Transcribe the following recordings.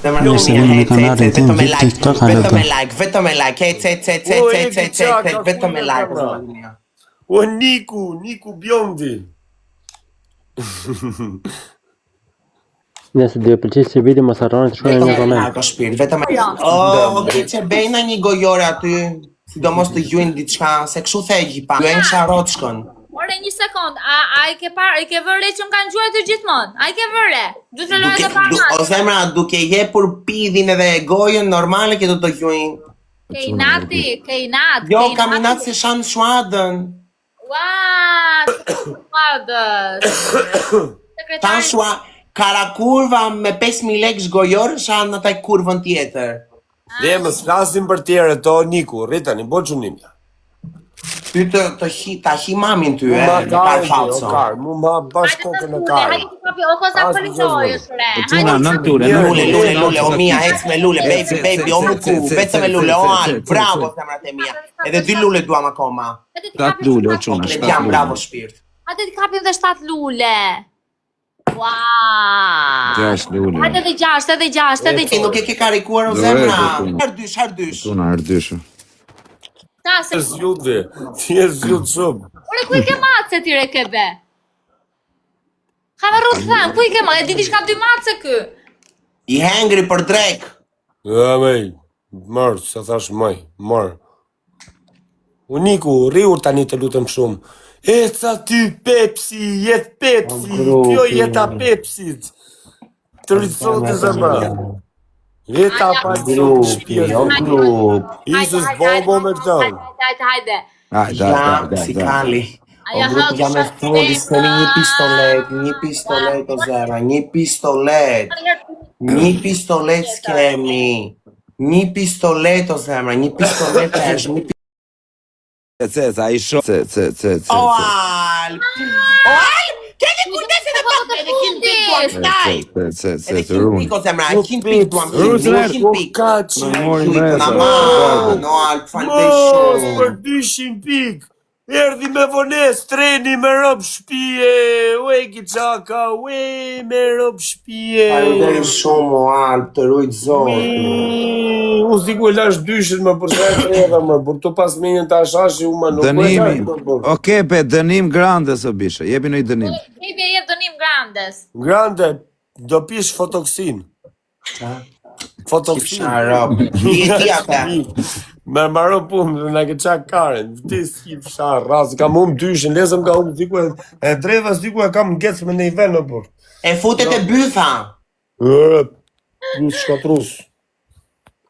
Nëse vini në kanalin tim Vip TikTok, halo Vetëm me like, vetëm me like. O Niku Bjondi. Nëse do ju pëlqej si video mos harroni të shkruani një koment. Vetëm ke që bëjna një gojore aty, sidomos të gjuajnë diçka, se kështu thegji pa. Ju e sharoçkën. Ore një sekond, a i ke parë, i ke vërre që më kanë gjuar të gjithmonë? A i ke vërre? Du të lojë të parë. O zemra, duke jepur pidhin edhe gojën normale që do të gjuajnë. Ke inat. Jo, kam inat se shanë shuadën. Ua, shuadës. Tanë shua, kara kurva me 5.000 lekë gojore shanë në taj kurvën tjetër. Dhe më s'flasim për tjere to, Niku, rritani, bo qunimja. Ty ta hi mamin ty, par falso. Mu ma bash kokën e karë. Hajde të kapi, o kosa pëllojë, shure. Quna, nën ture, Lule, o mia, hec me lule, baby, o muku, vete me lule, o al, bravo, zemrat e mia. Edhe 2 lule duam akoma. 7 lule, o quna, 7 Jam lule. bravo shpirt. Hajde të kapim dhe 7 lule. Ua. 6 lule. Hajde dhe 6, edhe 6, edhe Ti 6. nuk e ke karikuar o zemra. Herdysh. Quna, ardyshu. Ti e zjut shumë. Ore, ku i ke matse ti re kebe? Ka me rrët thëmë, ku i ke matse? E diti shka 2 matse kë? I hengri për drek. Ja, mej, mërë, se thash maj, mërë. Uniku, riur tani të lutem shumë. Eca ty Pepsi, jet Pepsi, kjo jeta Pepsit. Të rritësot të zëmra. Jeta pa të Grup. Isus bobo me këto. Hajde. Jam si kali. O grup jam e thodi, s'kemi një pistolet o zemra, një pistolet. Një pistolet s'kemi. Një pistolet o zemra, një pistolet e është, një pistolet. A i shumë. O Alp! Keni kujdes edhe pak edhe kin pik duam shtaj. Edhe kin pik o zemra, kin pik duam kin pik. Kaçi. No Alp, falëndej shumë. Për 200 pik. Erdi me vones, treni me rob shpije. Ue Giçaka, ue me rob shpije. Falëndej shumë o Alp, të rujt zot. U ziku e lash dyshin më përsa e treva më, për të pas menjën të ashashi u më nuk Dënimi. Oke, pe, dënim grandes o bisha. Jepi në i dënim. Bibi e jep dënim grandes. Grande, do pish fotoksin. Fotoksin. Sharop. Jeti ata. Me maro pumë, në ke qak karen. Vtis kip shar, ras, kam dyshin, lesëm ka ziku e dreva, ziku e kam ngec me nej ven në për. E futet e bytha. Plus shkatrus.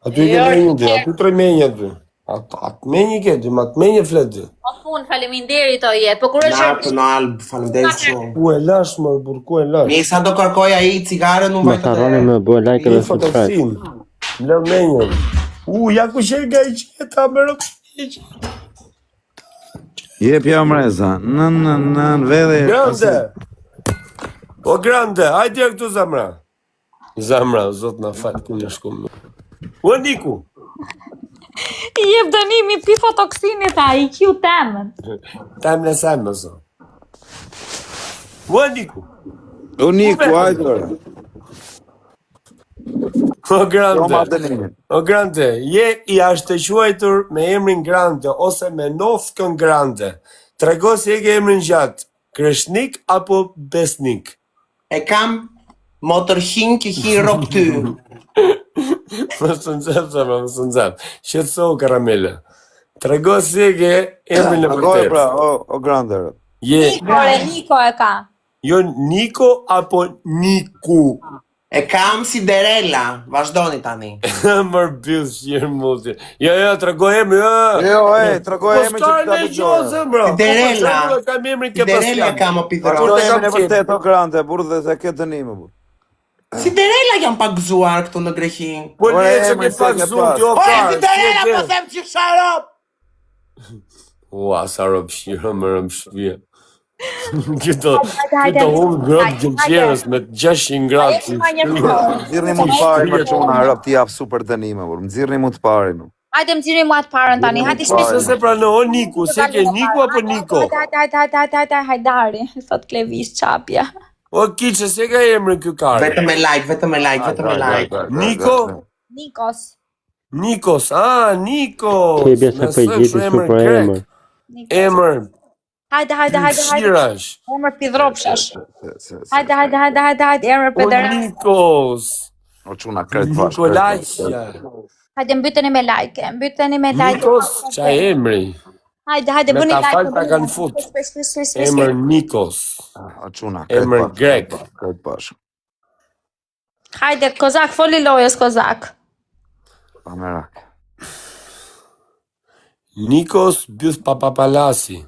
Aty i ke menjë dy, aty 3 menjë aty. Atë menjë i ke dy, ma të menjë flet dy. O pun, faleminderit o jetë, po kur është... Natë në Alp, falëndej shumë. Ku e lash më, bur, ku e lash? Mi sa do kërkoj ai cigare nuk Mos harroni me bëj like dhe subscribe. Lë menjën. Ja ku që nga i qeta me rëpë. Jepja mreza. Nën, vedhe. Grande! O grande, hajde këtu zamra. Zamra, zot na falë, ku në shkumë. O Niku! I jep dënimi pi fotoksinit a, i kju temën. Temë në semë, më zot. O Niku! O Niku, hajde. O grande, je i ashtë të quajtur me emrin Grande, ose me nofkën Grande. Trego si e ke emrin gjatë, Kreshnik apo Besnik? E kam motorhin që hi rop ty. Më së nëzëm. Shqetëso karamele. Trego si e ke emrin në vërtet. Pra, o grande. Niko e ka. Jo Niko apo Niku? E kam si derela, vazhdoni tani. Mër bil shqirë multi. Jo, trego emri, Jo, trego emri që të me gjozë, bro. Derela. Kam emrin Si derela kam o Trego pithëron. emri e vërtet o grande, burë dhe se ke dënime, burë. Si derela jam pak gëzuar këtu në Greqin. Po ne që ke pak zuti, o Si derela po them që sharop. Ua, sa rëb shqirë, më rëb shpia. Këto humë grëbë gjëmqerës me 600 gradë. Mëzirni mu të pari për që unë harap ti japë super dënime, burë. Mëzirni mu të pari, nu. Hajde më gjiri mua të parën tani, hajde shpesë. Se pra në o Niku, se ke Niku apo Niko? Hajdari, thot Klevis qapja. O kiqe, se ka emrin ky kari? Vetëm me like, vetëm me like, vetëm me like. Niko? Nikos. Nikos, Nikos! Ke bja se për gjithi su për emër. Emër, Hajde. Shirash. Emër pidhropshash. Hajde, emër O pederast. Nikos! O quna kretë bashkë. Nikolajsja. Hajde, mbyteni me like. Nikos, qa emri? Hajde, Me bëni ta like. falë ta kanë fut. Emër Nikos. O quna Emër grek. Kretë bashkë. Hajde, Kozak, foli lojës, Kozak. Pa merak. Nikos Byth Papapalasi.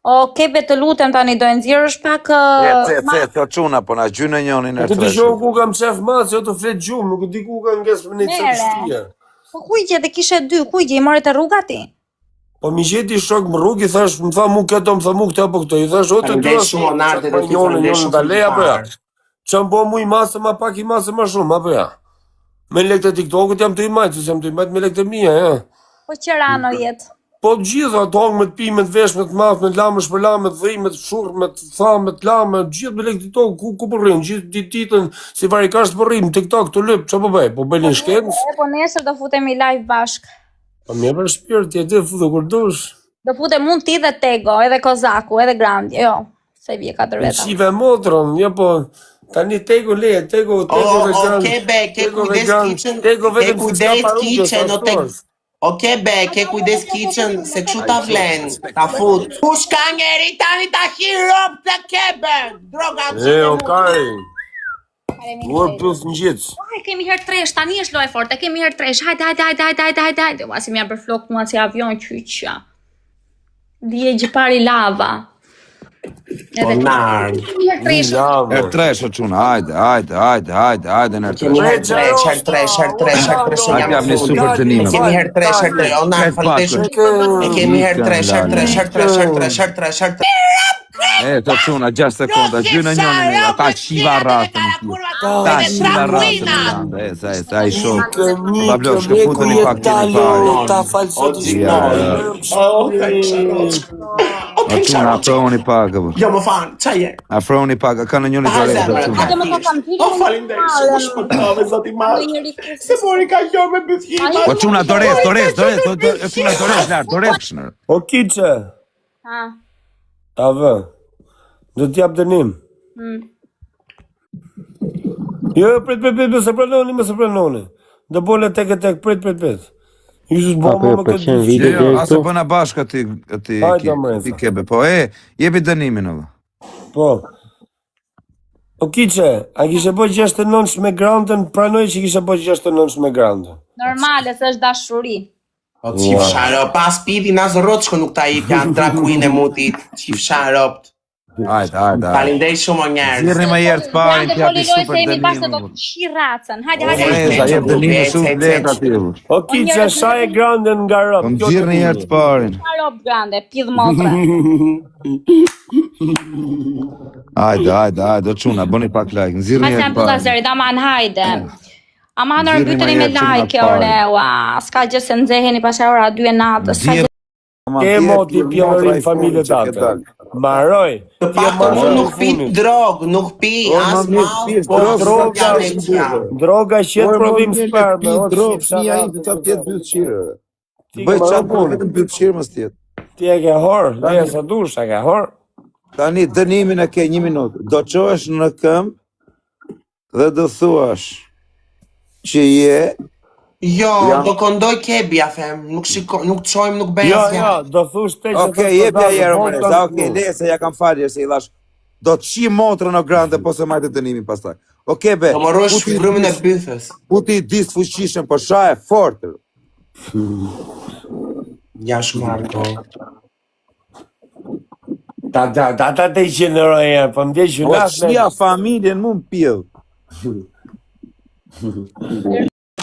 O, kebe të lutem tani, do e nxjerrësh pak... O quna, po na gjynë e njonin e Nuk të di shoh ku kam qef ma, që të flet gjumë, nuk di ku kam nges me një të shtria. Po kujgje dhe kishe dy, kujgje, i morët e rruga ti? Po mi gjeti shok më rrug, i thash, më tha mu këto, më tha mu këto, po këto, i thash, o të Faleminderit shumë, Onarde, do t'i falenderoj shumë të leja, apo ja? fare. Që më bo mu i masë, ma pak i masë, ma shumë, apo ja? Me lekët e TikTokut jam të i majtë, se jam të i majtë me lekët e mija, ja? Po qëra në jetë? Po gjitha, tongë me të pi, me të vesh, me të math, me të lamë, shpërla, me të dhej, me të shurë, me të tha, me të lamë, gjithë me lekët TikTok, ku përrim, gjithë ditën, si varikasht përrim, TikTok, të lyp, që po bëj, po bëj një shkencë? Po nesër do futemi live bashk. Po mje për shpirt, ti e futu kur dush. Do futem mund ti dhe Tego, edhe Kozaku, edhe Grandi, jo, se vje 4 veta. Shive motrën, jo po, tani Tego le, Tego vegan. Kebe, ke kujdes kitchen, Tego ke vetëm kujdes kitchen, o tek... O kebe, ke kujdes kitchen, se kështu ta vlen, ta fut. Kush ka njeri tani ta hirop të kebe, droga të O kari, duar plus në gjithë. Ai, kemi herë tresh, tani është lojë forte, kemi herë tresh, hajde. Ua, si më janë për flok mua si avion qyqja. Dije gjipari lava. Onar. Kemi herë tresh. E tresh o quna, hajde, në Kemi herë tresh, Hajde, jam një super të nime. Kemi herë tresh, Onar, falenderoj. E kemi herë tresh. E, të quna, 6 sekonda, gjynë njonin e, ata shiva ratën. Ta shiva ratën, e, sa i shok. Bablo, shka futën i pak të një pari. Ta falsot i O quna, afroni pak, Jo, më fanë, qa je? afroni pak, ka në njoni të rejtë, Hajde më ka kam O, falenderoj, shumë shpëtove, zoti madh. Se mori ka jo me bëthima. O quna, dores, dores, O kiqe, Ha. ta vë, do t'jap dënim. Jo, prit, më se pranoni. Do bole tek, prit. Jusus bo Apo më e më pëlqen këtë video deri ase këtu? bëna bashkë ti kebe, po jepi dënimin edhe. Po. O kiqe, a kishe po 69 me groundën, pranoj që kishe po 69 me groundën. Normale, se është dashuri. O, qif sharo, pas piti nas rrotshko nuk ta jip janë drag queen e mutit. Qif sharopt. Hajde. Falenderoj shumë o njerëz. Zirni më herë të parin, Grande, t'japi foli lojë se super jemi bashkë do dënimin. të shiracën. Hajde. Eza, jep dënimin shumë lehtë aty. O kiqe, sa e groundën nga rëp. Po më zirni herë të parin. Rob grande, pidh motra. Hajde, o quna, bëni pak like, më zirni Hajde herë në të pulla parin. zëri, daman hajde. Ama në Zirni rëbyteni më me herë që like, nga ore, ua, s'ka gjë se nxeheni pas ora 2 e natës. s'ka gjë- E moti pjellërin familje tate. Maroj. Të paktën unë nuk pi drog, nuk pi as mall, po droga me qja. Droga qëtë prodhim sperme. Bëj qatë po vetëm bytëshirë mës tjetë. Ti e ke horë, leja sa dush, e ke horë. Tani dënimin e ke 1 minutë. Do qohesh në këmbë dhe do thuash që je... Jo, do kondoj kebi, a them, nuk qojmë, nuk bëjmë Jo, asja. do thush te që... Okej, jepja jero më reza, okej, leje se ja kam falje se i lash. Do të qi motrën o grande, po se majtë dënimin pastaj. Okej, be, Do më rosh shpërëmin e bythës. puti disë fuqishëm, po shaje fortër. Ja shmarko. Ta te i qeneroj e, po më djeqë Po qia familjen mu më pjellë.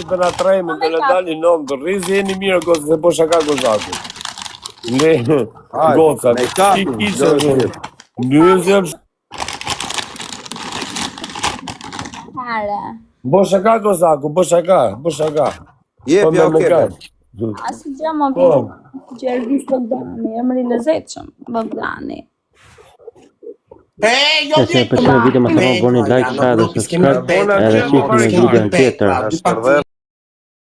Të nga trejme, të nga dali nëmë të rrizi, e një mirë gozë, dhe po shaka gozatë. Ne, gocat, me kapin, ti njëzëm, Hare. bo shaka gozaku, bo shaka. Jepja, okej, be. Asi gjë më Po. vjen. Gjergis Bogdani, emri lezetshëm, Bogdani. Jo Nëse e pëlqen video më thon bëni like, share dhe subscribe edhe shihni në videon tjetër.